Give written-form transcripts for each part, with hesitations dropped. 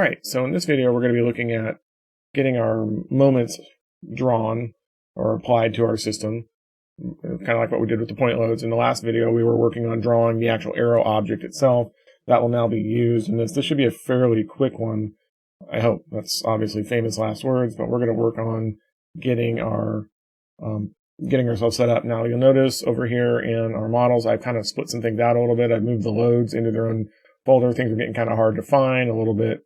Alright, so in this video we're going to be looking at getting our moments drawn or applied to our system, kind of like what we did with the point loads. In the last video we were working on drawing the actual arrow object itself. That will now be used in this. This should be a fairly quick one, I hope. That's obviously famous last words, but we're going to work on getting our getting ourselves set up. Now you'll notice over here in our models I've kind of split some things out a little bit. I've moved the loads into their own folder. Things are getting kind of hard to find, a little bit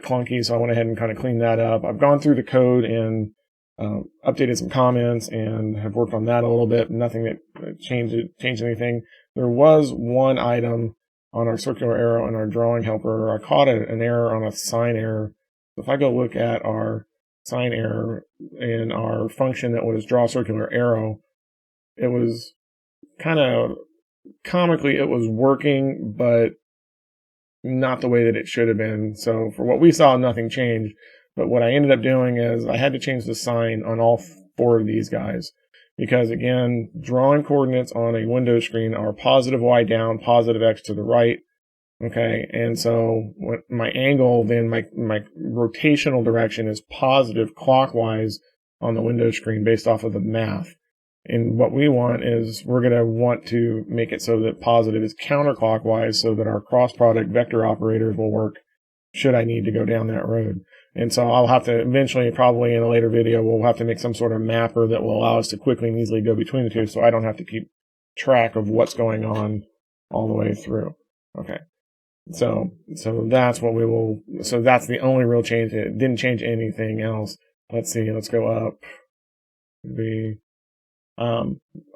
clunky, so I went ahead and kind of cleaned that up. I've gone through the code and updated some comments and have worked on that a little bit. Nothing that changed anything. There was one item on our circular arrow and our drawing helper. I caught an error on a sign error. So if I go look at our sign error in our function that was draw circular arrow, it was kind of comically, it was working, but not the way that it should have been. So for what we saw, nothing changed. But what I ended up doing is I had to change the sign on all four of these guys. Because again, drawing coordinates on a Windows screen are positive Y down, positive X to the right. Okay, and so when my angle, then my rotational direction is positive clockwise on the Windows screen based off of the math. And what we want is we're going to want to make it so that positive is counterclockwise so that our cross product vector operators will work should I need to go down that road. And so I'll have to eventually, probably in a later video, we'll have to make some sort of mapper that will allow us to quickly and easily go between the two so I don't have to keep track of what's going on all the way through. Okay. So that's what we will, so that's the only real change. It didn't change anything else. Let's see, let's go up.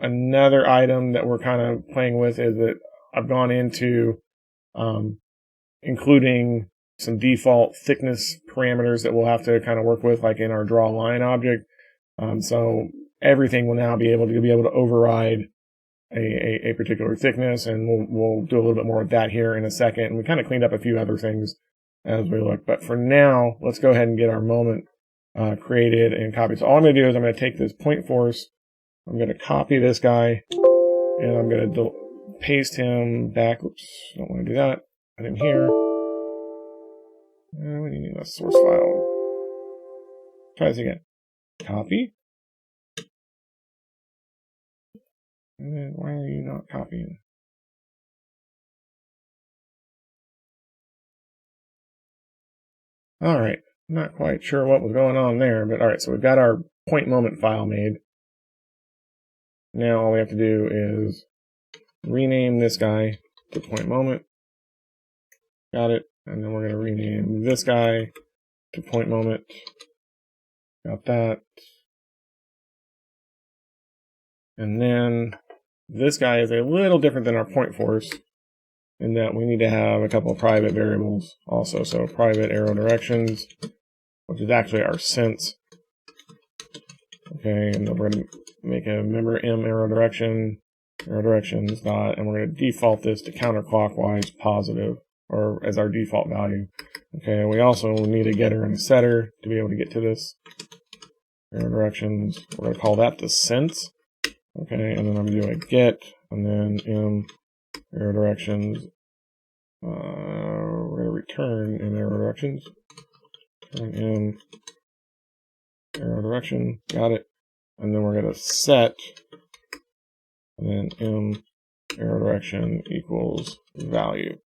Another item that we're kind of playing with is that I've gone into including some default thickness parameters that we'll have to kind of work with, like in our draw line object. So everything will now be able to override a particular thickness, and we'll do a little bit more of that here in a second. And we kind of cleaned up a few other things as we look. But for now, let's go ahead and get our moment created and copied. So all I'm going to do is I'm going to take this point force, I'm going to copy this guy, and I'm going to paste him back. Oops, don't want to do that. Put him here. We need a source file. Try this again. Copy. And then why are you not copying? Alright, not quite sure what was going on there, but alright, so we've got our point moment file made. Now all we have to do is rename this guy to point moment. Got it. And then we're going to rename this guy to point moment. Got that. And then this guy is a little different than our point force in that we need to have a couple of private variables also. So private arrow directions, which is actually our sense. Okay, and then we're going to make a member M arrow directions dot, and we're going to default this to counterclockwise positive, or as our default value. Okay, we also need a getter and a setter to be able to get to this. Arrow directions, we're going to call that the sense. Okay, and then I'm going to do a get, and then M arrow directions. We're going to return in arrow directions. Return M arrow direction, got it. And then we're going to set, and then M arrow direction equals value.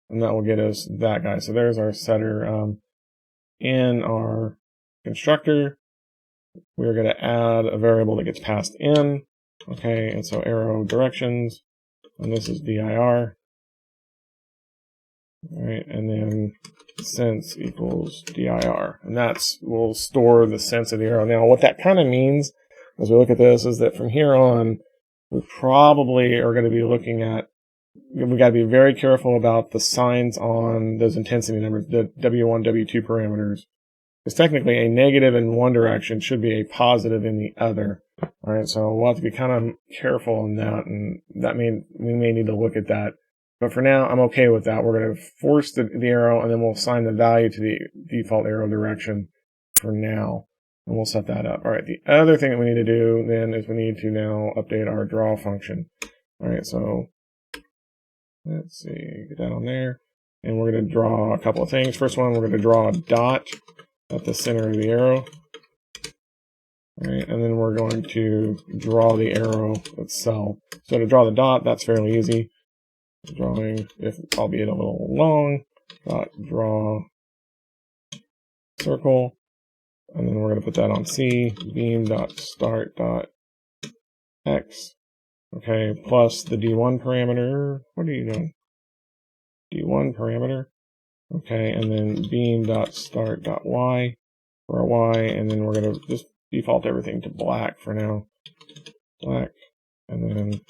And that will get us that guy. So there's our setter. In our constructor, we're going to add a variable that gets passed in. Okay, and so arrow directions, and this is dir. All right, and then sense equals dir. And we'll store the sense of the arrow. Now, what that kind of means as we look at this is that from here on, we probably are going to be looking at, we got to be very careful about the signs on those intensity numbers, the W1, W2 parameters. Because technically a negative in one direction should be a positive in the other. All right, so we'll have to be kind of careful in that, and that means we may need to look at that. But for now, I'm okay with that. We're going to force the arrow, and then we'll assign the value to the default arrow direction for now. And we'll set that up. All right, the other thing that we need to do then is we need to now update our draw function. All right, so let's see, get that on there. and we're going to draw a couple of things. First one, we're going to draw a dot at the center of the arrow. All right, and then we're going to draw the arrow itself. So to draw the dot, that's fairly easy. Drawing, if albeit a little long, dot draw circle, and then we're going to put that on C, beam.start.x, okay, plus the D1 parameter. What are you doing? D1 parameter, okay, and then beam.start.y for a y, and then we're going to just default everything to black for now. Black, and then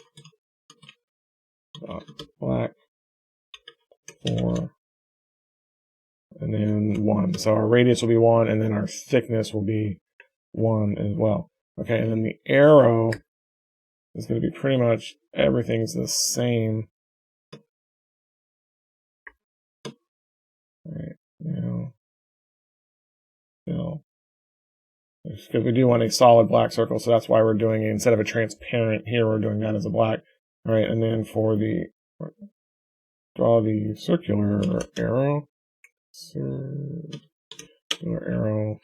black 4, and then 1. So our radius will be 1, and then our thickness will be 1 as well. Okay, and then the arrow is going to be pretty much everything's the same. All right, now fill. Because we do want a solid black circle, so that's why we're doing it instead of a transparent here. We're doing that as a black. All right, and then for the draw the circular arrow. Circular arrow.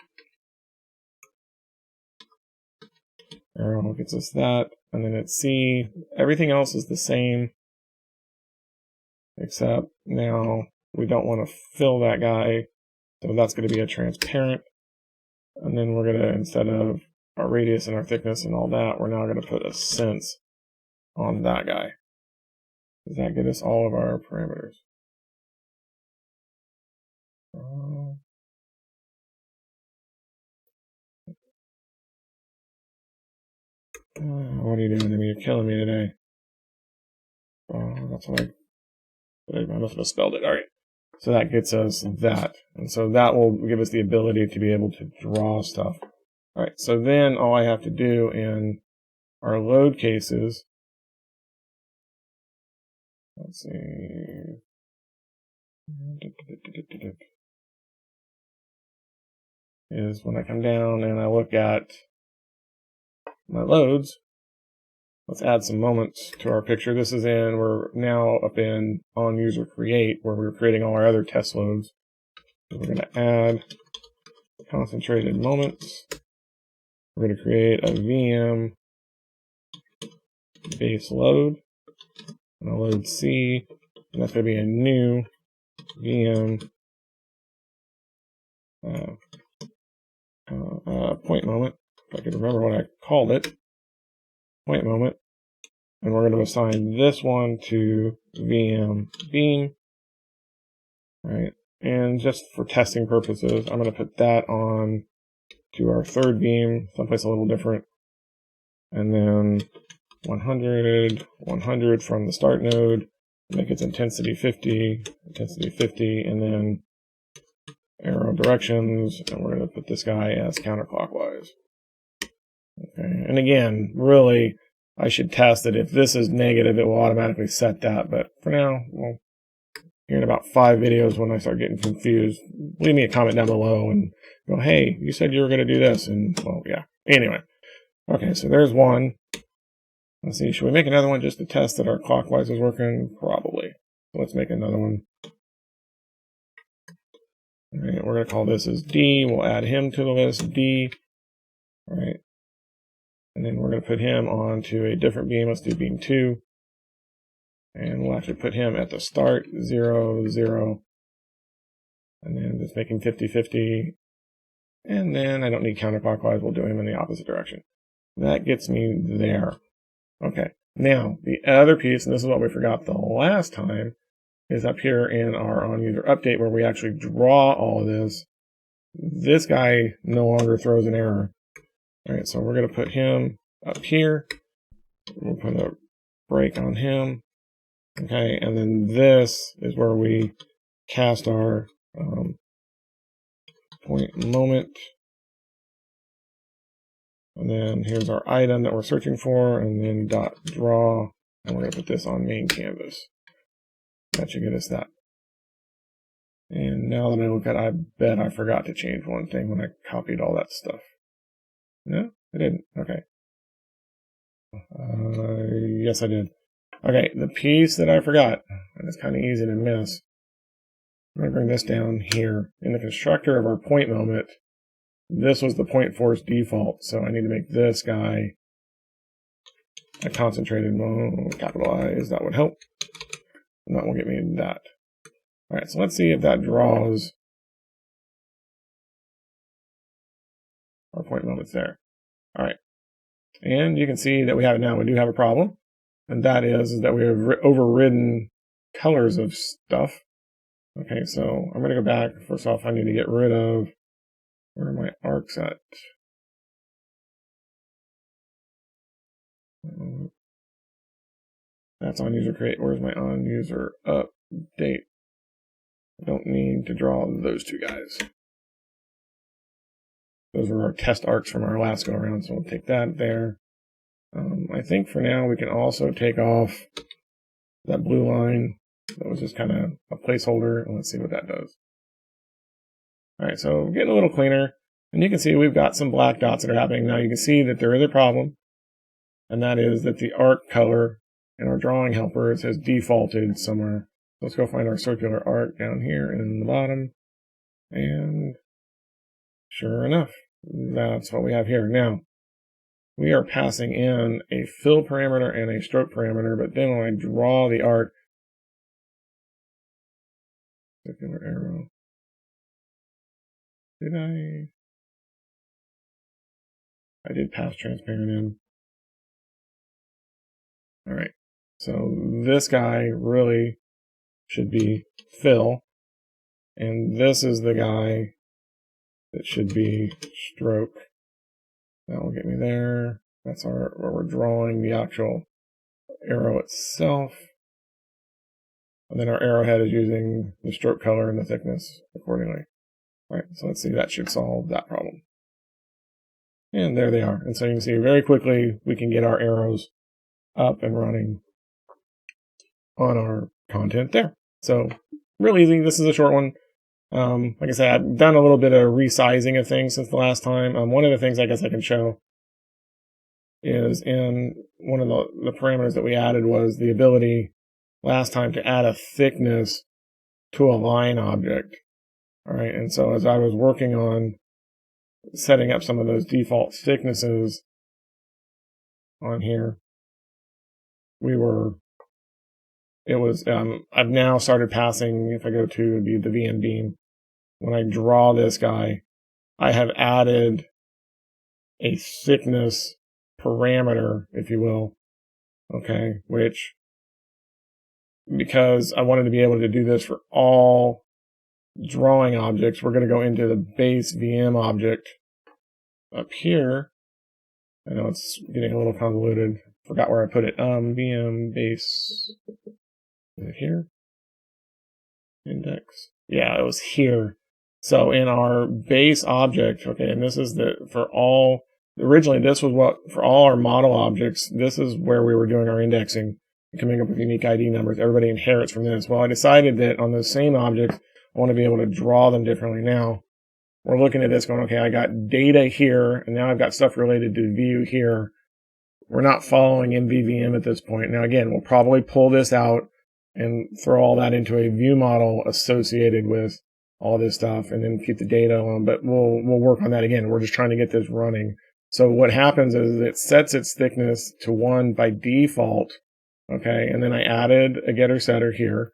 Arrow gets us that, and then it's C. Everything else is the same, except now we don't want to fill that guy, so that's going to be a transparent. And then we're going to, instead of our radius and our thickness and all that, we're now going to put a sense on that guy. Does that get us all of our parameters? What are you doing to me? You're killing me today. That's what I must have misspelled it. All right. So that gets us that. And so that will give us the ability to be able to draw stuff. All right. So then all I have to do in our load cases, let's see, is when I come down and I look at my loads, let's add some moments to our picture. This is we're now up in on user create, where we're creating all our other test loads. So we're going to add concentrated moments. We're going to create a VM base load. And I'll load C, and that's going to be a new VM point moment. If I can remember what I called it. Point moment. And we're going to assign this one to VM beam. All right. And just for testing purposes, I'm going to put that on to our third beam, someplace a little different. And then 100 from the start node, make its intensity 50, and then arrow directions, and we're going to put this guy as counterclockwise. Okay, and again, really, I should test that if this is negative, it will automatically set that, but for now, well, here in about 5 videos when I start getting confused, leave me a comment down below and go, hey, you said you were going to do this, and, well, yeah. Anyway, okay, so there's one. Let's see, should we make another one just to test that our clockwise is working? Probably. So let's make another one. All right, we're going to call this as D. We'll add him to the list, D. All right. And then we're going to put him onto a different beam. Let's do beam 2. And we'll actually put him at the start, 0, 0. And then just making 50, 50. And then I don't need counterclockwise. We'll do him in the opposite direction. That gets me there. Okay, now the other piece, and this is what we forgot the last time, is up here in our on-user update where we actually draw all of this. This guy no longer throws an error. All right, so we're going to put him up here. We'll put a break on him. Okay, and then this is where we cast our point moment. And then here's our item that we're searching for, and then dot draw, and we're going to put this on main canvas. That should get us that. And now that I look at it, I bet I forgot to change one thing when I copied all that stuff. No, I didn't. Okay. Yes, I did. Okay, the piece that I forgot, and it's kind of easy to miss, I'm going to bring this down here. In the constructor of our point moment, this was the point force default, so I need to make this guy a concentrated capitalize. That would help. And that will get me that. All right, so let's see if that draws our point moments there. All right, and you can see that we have it now. We do have a problem, and that is that we have overridden colors of stuff. Okay, so I'm going to go back. First off, I need to get rid of where are my arcs at. That's on user create. Where's my on user update? I don't need to draw those two guys. Those were our test arcs from our last go around, so we'll take that there. I think for now we can also take off that blue line. That was just kind of a placeholder, and let's see what that does. All right, so getting a little cleaner, and you can see we've got some black dots that are happening. Now you can see that there is a problem, and that is that the arc color in our drawing helpers has defaulted somewhere. Let's go find our circular arc down here in the bottom, and sure enough, that's what we have here. Now, we are passing in a fill parameter and a stroke parameter, but then when I draw the arc, circular arrow, I did pass transparent in. All right, so this guy really should be fill, and this is the guy that should be stroke. That will get me there. That's where we're drawing the actual arrow itself. And then our arrowhead is using the stroke color and the thickness accordingly. All right, so let's see, that should solve that problem. And there they are. And so you can see very quickly we can get our arrows up and running on our content there. So real easy. This is a short one. Like I said, I've done a little bit of resizing of things since the last time. One of the things I guess I can show is in one of the parameters that we added was the ability last time to add a thickness to a line object. All right, and so as I was working on setting up some of those default thicknesses on here, I've now started passing, if I go to the VM beam, when I draw this guy, I have added a thickness parameter, if you will, okay, which, because I wanted to be able to do this for all drawing objects, we're going to go into the base VM object up here. I know it's getting a little convoluted. Forgot where I put it. VM base, is it here? Index. Yeah, it was here. So in our base object, okay, and this is originally this was what, for all our model objects, this is where we were doing our indexing, coming up with unique ID numbers. Everybody inherits from this. Well, I decided that on those same objects, I want to be able to draw them differently. Now, we're looking at this going, okay, I got data here, and now I've got stuff related to view here. We're not following MVVM at this point. Now, again, we'll probably pull this out and throw all that into a view model associated with all this stuff, and then keep the data alone. But we'll work on that again. We're just trying to get this running. So what happens is it sets its thickness to 1 by default, okay, and then I added a getter setter here,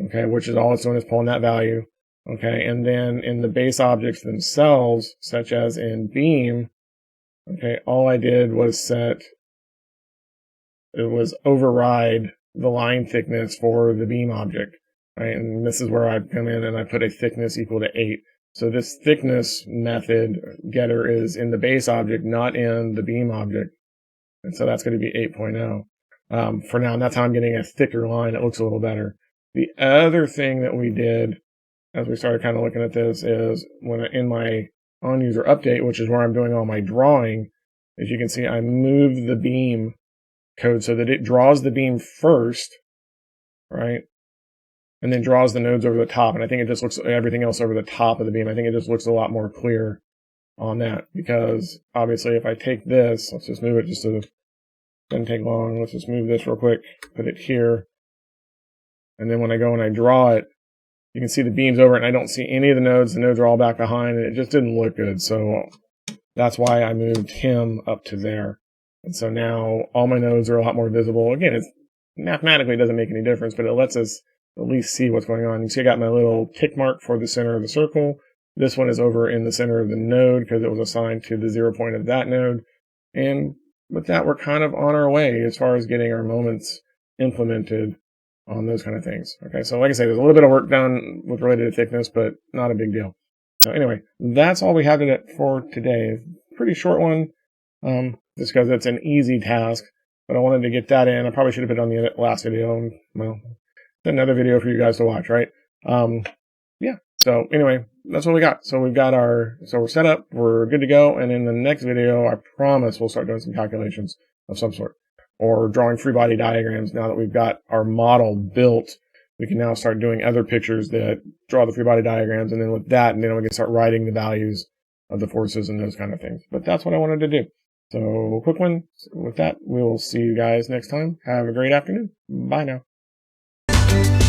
okay, which is all it's doing is pulling that value, okay, and then in the base objects themselves, such as in beam, okay, all I did was override the line thickness for the beam object, right, and this is where I come in and I put a thickness equal to 8. So this thickness method getter is in the base object, not in the beam object, and so that's going to be 8.0 for now, and that's how I'm getting a thicker line. It looks a little better. The other thing that we did as we started kind of looking at this is when in my on user update, which is where I'm doing all my drawing, as you can see, I moved the beam code so that it draws the beam first, right? And then draws the nodes over the top. And I think it just looks everything else over the top of the beam. I think it just looks a lot more clear on that, because obviously if I take this, let's just move it just so it doesn't take long. Let's just move this real quick, put it here. And then when I go and I draw it, you can see the beams over it, and I don't see any of the nodes. The nodes are all back behind, and it just didn't look good. So that's why I moved him up to there. And so now all my nodes are a lot more visible. Again, it's mathematically it doesn't make any difference, but it lets us at least see what's going on. You see I got my little tick mark for the center of the circle. This one is over in the center of the node because it was assigned to the 0 point of that node. And with that, we're kind of on our way as far as getting our moments implemented on those kind of things. Okay, so like I said, there's a little bit of work done with related to thickness, but not a big deal. So anyway, that's all we have for today. Pretty short one, just because it's an easy task, but I wanted to get that in. I probably should have put it on the last video, and well, another video for you guys to watch, right? Yeah. So anyway, that's what we got. So we're set up, we're good to go, and in the next video, I promise we'll start doing some calculations of some sort, or drawing free body diagrams. Now that we've got our model built, we can now start doing other pictures that draw the free body diagrams, and then with that, and then we can start writing the values of the forces and those kind of things. But that's what I wanted to do. So quick one. With that, we'll see you guys next time. Have a great afternoon. Bye now.